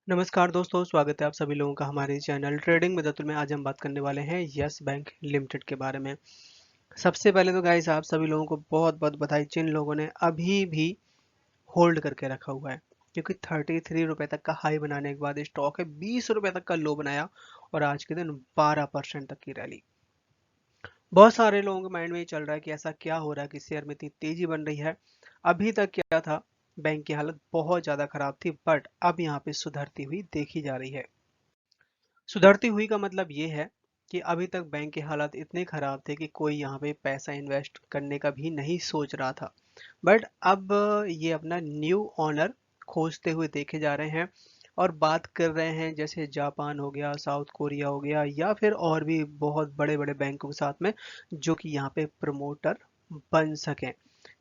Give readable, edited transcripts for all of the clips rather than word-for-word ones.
नमस्कार दोस्तों, स्वागत है आप सभी लोगों का हमारे चैनल ट्रेडिंग में दतुल में। आज हम बात करने वाले हैं यस बैंक लिमिटेड के बारे में। सबसे पहले तो गाइस आप सभी लोगों को बहुत बहुत बधाई जिन लोगों ने अभी भी होल्ड करके रखा हुआ है, क्योंकि 33 रुपए तक का हाई बनाने के बाद स्टॉक है 20 रुपए तक का लो बनाया और आज के दिन 12% तक की रैली। बहुत सारे लोगों के माइंड में ये चल रहा है कि ऐसा क्या हो रहा है कि शेयर में इतनी तेजी बन रही है। अभी तक क्या था, बैंक की हालत बहुत ज्यादा खराब थी, बट अब यहाँ पे सुधरती हुई देखी जा रही है। सुधरती हुई का मतलब ये है कि अभी तक बैंक के हालात इतने खराब थे कि कोई यहाँ पे पैसा इन्वेस्ट करने का भी नहीं सोच रहा था। बट अब ये अपना न्यू ऑनर खोजते हुए देखे जा रहे हैं और बात कर रहे हैं, जैसे जापान हो गया, साउथ कोरिया हो गया, या फिर और भी बहुत बड़े बड़े बैंकों के साथ में जो कि यहाँ पे प्रमोटर बन सकें।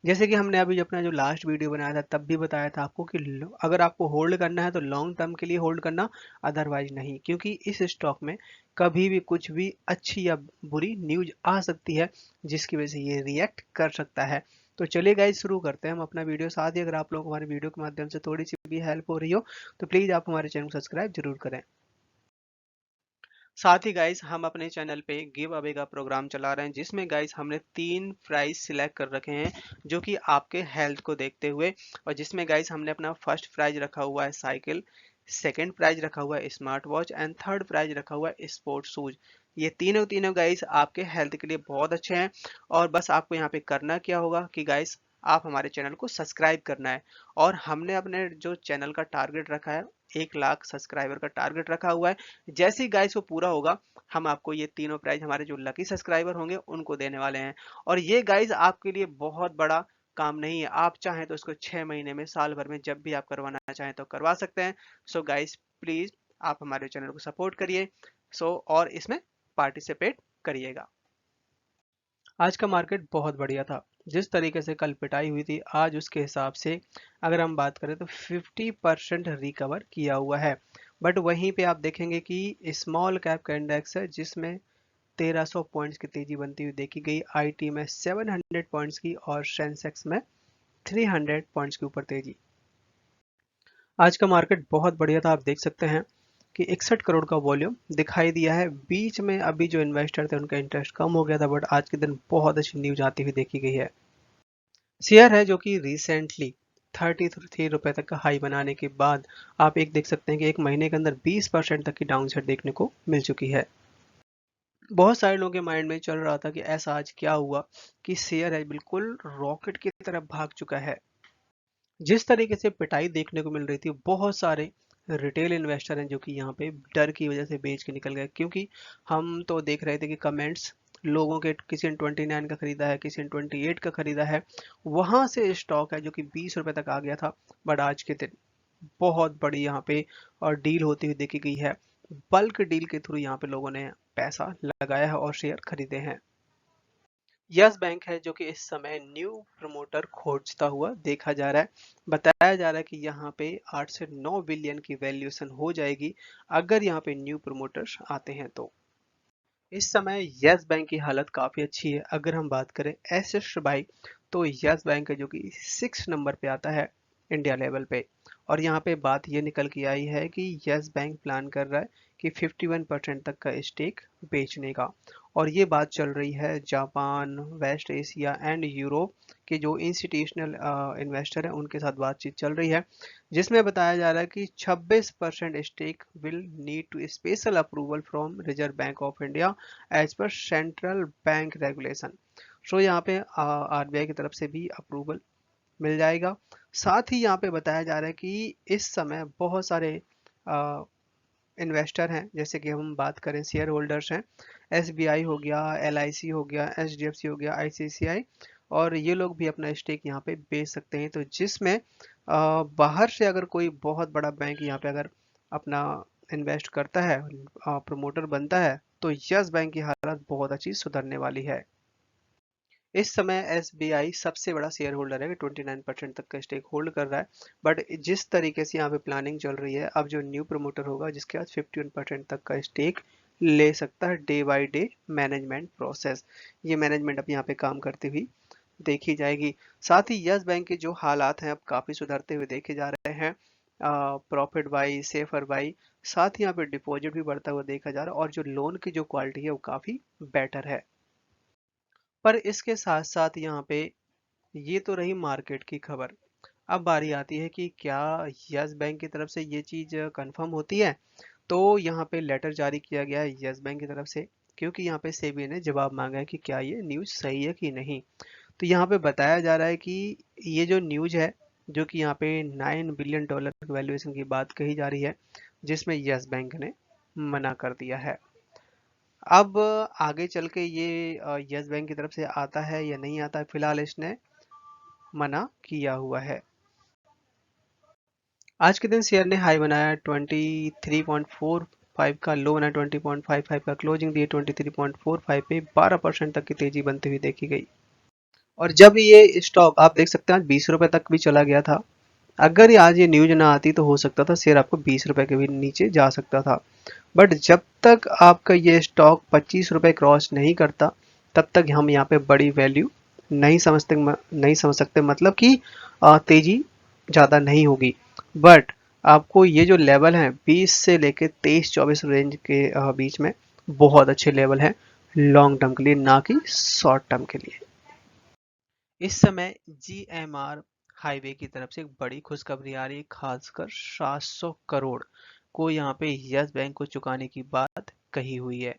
जैसे कि हमने अभी अपना जो लास्ट वीडियो बनाया था तब भी बताया था आपको कि अगर आपको होल्ड करना है तो लॉन्ग टर्म के लिए होल्ड करना, अदरवाइज नहीं, क्योंकि इस स्टॉक में कभी भी कुछ भी अच्छी या बुरी न्यूज आ सकती है जिसकी वजह से ये रिएक्ट कर सकता है। तो चलिए गाइस, शुरू करते हैं हम अपना वीडियो। साथ ही अगर आप लोग हमारे वीडियो के माध्यम से थोड़ी सी भी हेल्प हो रही हो तो प्लीज आप हमारे चैनल को सब्सक्राइब जरूर करें। साथ ही गाइस हम अपने चैनल पे गिव अवे का प्रोग्राम चला रहे हैं, जिसमें गाइस हमने 3 प्राइज सिलेक्ट कर रखे हैं जो कि आपके हेल्थ को देखते हुए। और जिसमें गाइस हमने अपना फर्स्ट प्राइज रखा हुआ है साइकिल, सेकंड प्राइज रखा हुआ है smart watch and third prize रखा हुआ है स्पोर्ट्स शूज। ये तीनों तीनों गाइस आपके हेल्थ के लिए बहुत अच्छे हैं। और बस आपको यहाँ पे करना क्या होगा कि गाइस आप हमारे चैनल को सब्सक्राइब करना है। और हमने अपने जो चैनल का टारगेट रखा है, 1 लाख सब्सक्राइबर का टारगेट रखा हुआ है। जैसे ही गाइस वो पूरा होगा, हम आपको ये तीनों प्राइज हमारे जो लकी सब्सक्राइबर होंगे उनको देने वाले हैं। और ये गाइस आपके लिए बहुत बड़ा काम नहीं है, आप चाहें तो इसको 6 महीने में, साल भर में, जब भी आप करवाना चाहें तो करवा सकते हैं। सो गाइस प्लीज आप हमारे चैनल को सपोर्ट करिए। और इसमें पार्टिसिपेट करिएगा। आज का मार्केट बहुत बढ़िया था। जिस तरीके से कल पिटाई हुई थी, आज उसके हिसाब से अगर हम बात करें तो 50% रिकवर किया हुआ है। बट वहीं पे आप देखेंगे कि स्मॉल कैप का इंडेक्स है जिसमें 1300 पॉइंट्स की तेजी बनती हुई देखी गई, आईटी में 700 पॉइंट्स की और सेंसेक्स में 300 पॉइंट्स के ऊपर तेजी। आज का मार्केट बहुत बढ़िया था। आप देख सकते हैं कि 61 करोड़ का वॉल्यूम दिखाई दिया है। बीच में अभी जो इन्वेस्टर थे उनका इंटरेस्ट कम हो गया था, बट आज के दिन बहुत अच्छी न्यूज आती हुई देखी गई है। शेयर है जो कि रिसेंटली 33 रुपए तक का हाई बनाने के बाद आप एक देख सकते हैं कि एक महीने के अंदर 20% तक की डाउन साइड देखने को मिल चुकी है। बहुत सारे लोगों के माइंड में चल रहा था कि ऐसा आज क्या हुआ कि शेयर है बिल्कुल रॉकेट की तरफ भाग चुका है। जिस तरीके से पिटाई देखने को मिल रही थी, बहुत सारे रिटेल इन्वेस्टर हैं जो कि यहाँ पे डर की वजह से बेच के निकल गए, क्योंकि हम तो देख रहे थे कि कमेंट्स लोगों के, किसी ने 29 का खरीदा है, किसी ने 28 का खरीदा है, वहां से स्टॉक है जो कि 20 रुपए तक आ गया था। बट आज के दिन बहुत बड़ी यहाँ पे और डील होती हुई देखी गई है। बल्क डील के थ्रू यहाँ पे लोगों ने पैसा लगाया है और शेयर खरीदे हैं। यस बैंक है जो कि इस समय न्यू प्रमोटर खोजता हुआ देखा जा रहा है। बताया जा रहा है कि यहाँ पे 8 से 9 बिलियन की वैल्यूएशन हो जाएगी अगर यहाँ पे न्यू प्रमोटर्स आते हैं तो। इस समय यस बैंक की हालत काफी अच्छी है। अगर हम बात करें एस बाई, तो यस बैंक है जो कि 6 नंबर पे आता है इंडिया लेवल पे। और यहाँ पे बात ये निकल के आई है कि यस बैंक प्लान कर रहा है कि 51% तक का स्टेक बेचने का। और ये बात चल रही है Japan, West Asia and Europe के जो इंस्टीट्यूशनल इन्वेस्टर हैं उनके साथ बातचीत चल रही है, जिसमें बताया जा रहा है कि 26% stake will need to special approval from Reserve Bank of India as per central bank regulation. So यहाँ पे आरबीआई की तरफ से भी अप्रूवल मिल जाएगा। साथ ही यहाँ पे बताया जा रहा है कि इस समय बहुत सारे इन्वेस्टर हैं, जैसे कि हम बात करें शेयर होल्डर्स हैं, एसबीआई हो गया, एलआईसी हो गया, एचडीएफसी हो गया, आईसीआईसीआई, और ये लोग भी अपना स्टेक यहाँ पे बेच सकते हैं। तो जिसमें बाहर से अगर कोई बहुत बड़ा बैंक यहाँ पे अगर अपना इन्वेस्ट करता है, प्रमोटर बनता है, तो यस बैंक की हालत बहुत अच्छी सुधरने वाली है। इस समय एसबीआई सबसे बड़ा शेयर होल्डर है, 29% तक का स्टेक होल्ड कर रहा है। बट जिस तरीके से यहाँ पे प्लानिंग चल रही है, अब जो न्यू प्रमोटर होगा जिसके बाद 51% तक का स्टेक ले सकता है day by day management process. ये मैनेजमेंट अब यहाँ पे काम करती हुई देखी जाएगी। साथ ही यस बैंक के जो हालात हैं अब काफी सुधरते हुए देखे जा रहे हैं। प्रॉफिट बाई, सेफर बाई, साथ ही यहाँ पे डिपॉजिट भी बढ़ता हुआ देखा जा रहा है और जो लोन की जो क्वालिटी है वो काफ़ी बेटर है। पर इसके साथ साथ यहाँ पे ये तो रही मार्केट की खबर। अब बारी आती है कि क्या यस बैंक की तरफ से ये चीज़ कंफर्म होती है। तो यहाँ पे लेटर जारी किया गया है यस बैंक की तरफ से, क्योंकि यहाँ पे सेबी ने जवाब मांगा है कि क्या ये न्यूज़ सही है कि नहीं। तो यहाँ पे बताया जा रहा है कि ये जो न्यूज़ है, जो कि यहाँ पे $9 बिलियन की वैल्यूएशन की बात कही जा रही है, जिसमें यस बैंक ने मना कर दिया है। अब आगे चल के ये यस बैंक की तरफ से आता है या नहीं आता है, फिलहाल इसने मना किया हुआ है। आज के दिन शेयर ने हाई बनाया 23.45 का, लो बना 20.55 का, क्लोजिंग दिए 23.45 पे, 12% तक की तेजी बनती हुई देखी गई। और जब ये स्टॉक आप देख सकते हैं आज 20 रुपए तक भी चला गया था। अगर आज ये न्यूज ना आती तो हो सकता था शेयर आपको 20 रुपए के भी नीचे जा सकता था। बट जब तक आपका ये स्टॉक 25 रुपए क्रॉस नहीं करता, तब तक हम यहाँ पे बड़ी वैल्यू नहीं समझ सकते, मतलब कि तेजी ज़्यादा नहीं होगी। बट आपको ये जो लेवल है 20 से लेके 23-24 रेंज के बीच में बहुत अच्छे लेवल हैं लॉन्ग टर्म के लिए, ना कि शॉर्ट टर्म के लिए। इस समय जीएमआर हाईवे की तरफ से एक बड़ी खुशखबरी आ रही है, खासकर 700 करोड़ को यहाँ पे यस बैंक को चुकाने की बात कही हुई है।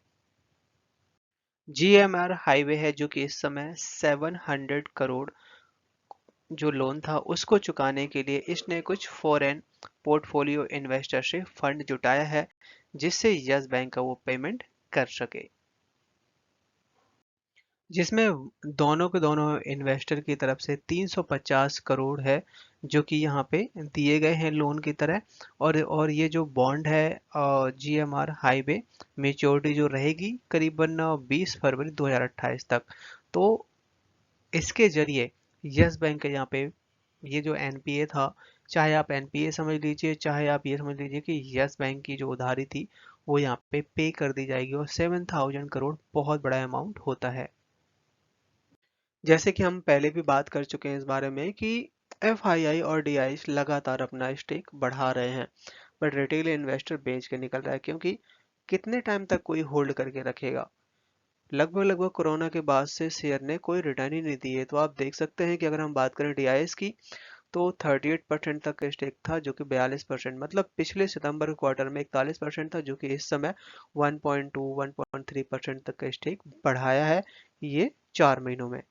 जीएमआर हाईवे है जो कि इस समय 700 करोड़ जो लोन था उसको चुकाने के लिए इसने कुछ फॉरेन पोर्टफोलियो इन्वेस्टर से फंड जुटाया है, जिससे यस बैंक का वो पेमेंट कर सके, जिसमें दोनों के दोनों इन्वेस्टर की तरफ से 350 करोड़ है, जो कि यहाँ पे दिए गए हैं लोन की तरह। और ये जो बॉन्ड है जीएमआर हाईवे, मेच्योरिटी जो रहेगी करीबन 20 फरवरी 2028 तक। तो इसके जरिए यस बैंक के यहाँ पे ये जो एनपीए था, चाहे आप एनपीए समझ लीजिए, चाहे आप ये समझ लीजिए कि यस बैंक की जो उधारी थी वो यहाँ पे कर दी जाएगी, और 7,000 करोड़ बहुत बड़ा अमाउंट होता है। जैसे कि हम पहले भी बात कर चुके हैं इस बारे में कि एफआईआई और डीआईस लगातार अपना स्टेक बढ़ा रहे हैं, बट रिटेल इन्वेस्टर बेच के निकल रहा है, क्योंकि कितने टाइम तक कोई होल्ड करके रखेगा। लगभग लगभग कोरोना के बाद से शेयर ने कोई रिटर्न ही नहीं दी है। तो आप देख सकते हैं कि अगर हम बात करें डीआईएस की, तो 38% तक का स्टेक था, जो कि 42%, मतलब पिछले सितंबर के क्वार्टर में 41% था, जो कि इस समय 1.3% तक का स्टेक बढ़ाया है ये 4 महीनों में।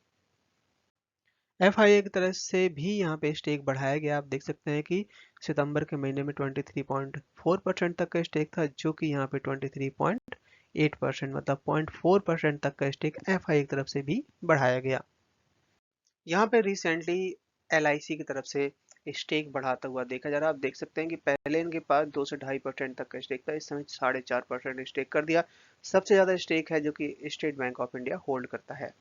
एफआईए की तरफ से भी यहाँ पे स्टेक बढ़ाया गया। आप देख सकते हैं कि सितंबर के महीने में 23.4% तक का स्टेक था, जो कि यहाँ पे 23.8%, मतलब 0.4% तक का स्टेक एफआईए की तरफ से भी बढ़ाया गया। यहाँ पे रिसेंटली एलआईसी की तरफ से स्टेक बढ़ाता हुआ देखा जा रहा है। आप देख सकते हैं कि पहले इनके पास 2 से 2.5% तक का स्टेक था, इस समय 4.5% स्टेक कर दिया। सबसे ज्यादा स्टेक है जो कि state bank of India hold करता है।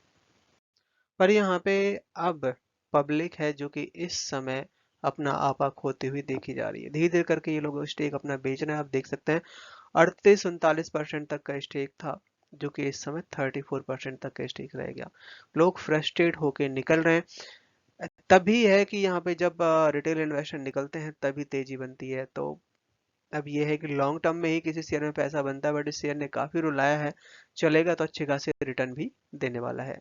पर यहाँ पे अब पब्लिक है जो कि इस समय अपना आपा खोती हुई देखी जा रही है। धीरे धीरे करके ये लोग स्टेक अपना बेच रहे हैं। आप देख सकते हैं 38-39% तक का स्टेक था, जो कि इस समय 34% तक का स्टेक रह गया। लोग फ्रस्ट्रेट होके निकल रहे हैं। तभी है कि यहाँ पे जब रिटेल इन्वेस्टर निकलते हैं तभी तेजी बनती है। तो अब ये है कि लॉन्ग टर्म में ही किसी शेयर में पैसा बनता है, बट इस शेयर ने काफी रुलाया है, चलेगा तो अच्छे खासे रिटर्न भी देने वाला है।